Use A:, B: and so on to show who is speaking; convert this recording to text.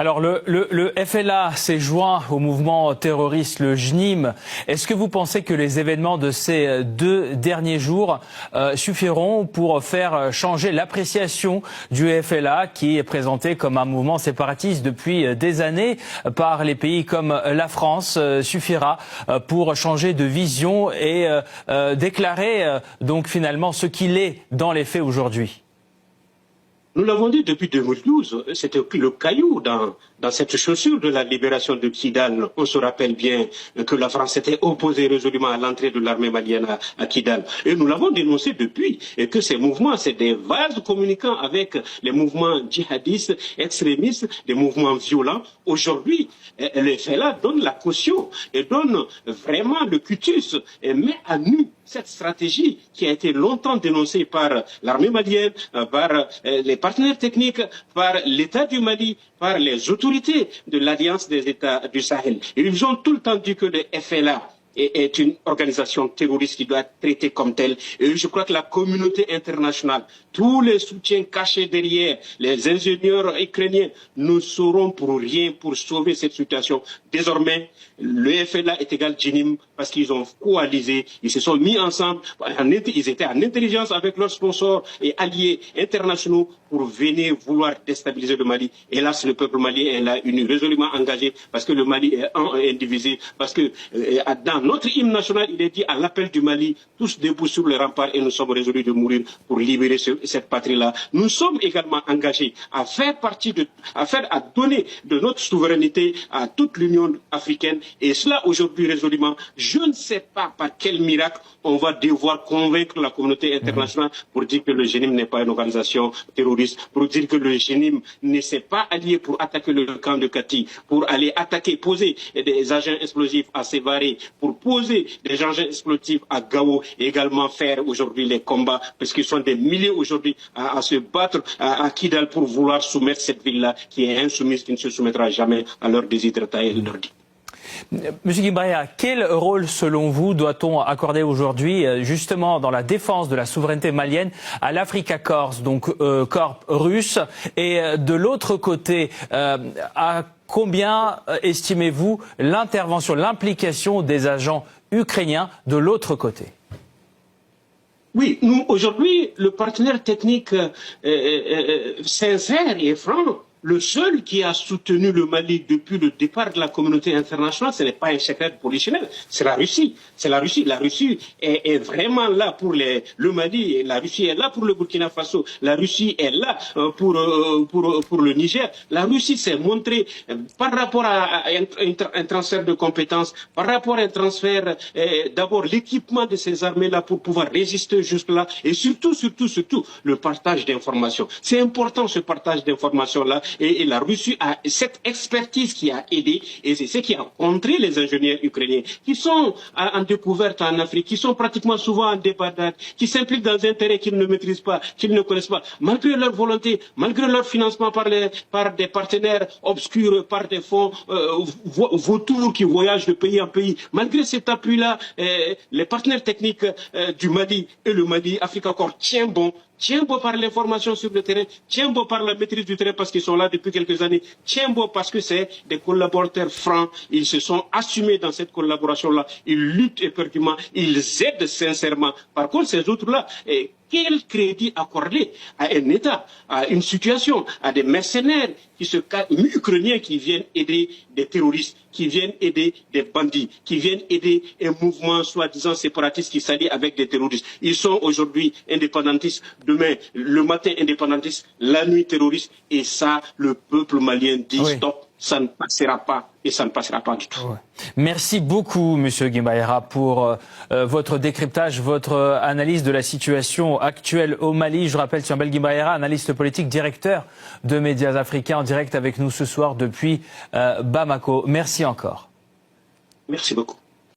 A: Alors le FLA s'est joint au mouvement terroriste, le JNIM. Est-ce que vous pensez que les événements de ces 2 derniers jours suffiront pour faire changer l'appréciation du FLA, qui est présenté comme un mouvement séparatiste depuis des années par les pays comme la France, suffira pour changer de vision et déclarer donc finalement ce qu'il est dans les faits aujourd'hui?
B: Nous l'avons dit depuis 2012, c'était le caillou dans cette chaussure de la libération de Kidal. On se rappelle bien que la France s'était opposée résolument à l'entrée de l'armée malienne à Kidal. Et nous l'avons dénoncé depuis, et que ces mouvements, c'est des vases communicants avec les mouvements djihadistes, extrémistes, des mouvements violents. Aujourd'hui, le FLA donne la caution et donne vraiment le cutus et met à nu cette stratégie qui a été longtemps dénoncée par l'armée malienne, par les partenaires techniques, par l'État du Mali, par les autorités de l'Alliance des États du Sahel. Et ils ont tout le temps dit que le FLA est une organisation terroriste qui doit être traitée comme telle. Et je crois que la communauté internationale, tous les soutiens cachés derrière, les ingénieurs ukrainiens ne seront pour rien pour sauver cette situation. Désormais, le FLA est égal JNIM parce qu'ils ont coalisé, ils se sont mis ensemble, ils étaient en intelligence avec leurs sponsors et alliés internationaux pour venir vouloir déstabiliser le Mali. Hélas, le peuple malien est là, résolument engagé parce que le Mali est indivisible, parce que dans notre hymne national, il est dit à l'appel du Mali, tous debout sur le rempart et nous sommes résolus de mourir pour libérer cette patrie-là. Nous sommes également engagés à faire partie à donner de notre souveraineté à toute l'Union africaine et cela aujourd'hui résolument. Je ne sais pas par quel miracle on va devoir convaincre la communauté internationale pour dire que le JNIM n'est pas une organisation terroriste, pour dire que le JNIM ne s'est pas allié pour attaquer le camp de Kati, pour aller poser des agents explosifs à Sévaré, pour poser des engins explosifs à Gao et également faire aujourd'hui les combats, parce qu'ils sont des milliers aujourd'hui à se battre à Kidal pour vouloir soumettre cette ville-là qui est insoumise, qui ne se soumettra jamais à leurs déshydratats et leurs dits.
A: Monsieur Guimbaria, quel rôle, selon vous, doit-on accorder aujourd'hui, justement, dans la défense de la souveraineté malienne à l'Africa Corps, donc corps russe, et de l'autre côté, à combien estimez-vous l'intervention, l'implication des agents ukrainiens de l'autre côté?
B: Oui, nous, aujourd'hui, le partenaire technique sincère et franc, le seul qui a soutenu le Mali depuis le départ de la communauté internationale, ce n'est pas un secret polichinelle, c'est la Russie. C'est la Russie. La Russie est vraiment là pour le Mali, et la Russie est là pour le Burkina Faso, la Russie est là pour le Niger. La Russie s'est montrée par rapport à un transfert de compétences, par rapport à un transfert d'abord l'équipement de ces armées-là pour pouvoir résister jusque-là, et surtout, le partage d'informations. C'est important ce partage d'informations-là. Et la Russie a cette expertise qui a aidé, et c'est ce qui a montré les ingénieurs ukrainiens qui sont en découverte en Afrique, qui sont pratiquement souvent en débandade, qui s'impliquent dans un terrain qu'ils ne maîtrisent pas, qu'ils ne connaissent pas, malgré leur volonté, malgré leur financement par des partenaires obscurs, par des fonds vautours qui voyagent de pays en pays. Malgré cet appui-là, les partenaires techniques du Mali et le Mali, Africa Corps, tient bon par l'information sur le terrain, tient bon par la maîtrise du terrain parce qu'ils sont là depuis quelques années, tient bon parce que c'est des collaborateurs francs, ils se sont assumés dans cette collaboration-là, ils luttent éperdument, ils aident sincèrement. Par contre, ces autres-là, quel crédit accorder à un État, à une situation, à des mercenaires ukrainiens qui viennent aider des terroristes, qui viennent aider des bandits, qui viennent aider un mouvement soi-disant séparatiste qui s'allie avec des terroristes. Ils sont aujourd'hui indépendantistes, demain, le matin indépendantistes, la nuit terroristes, et ça, le peuple malien dit stop. Ça ne passera pas et ça ne passera pas du tout.
A: Ouais. Merci beaucoup, Monsieur Guimbaera, pour votre décryptage, votre analyse de la situation actuelle au Mali. Je rappelle, Tiambel Guimbaera, analyste politique, directeur de Médias Africains, en direct avec nous ce soir depuis Bamako. Merci encore.
B: Merci beaucoup.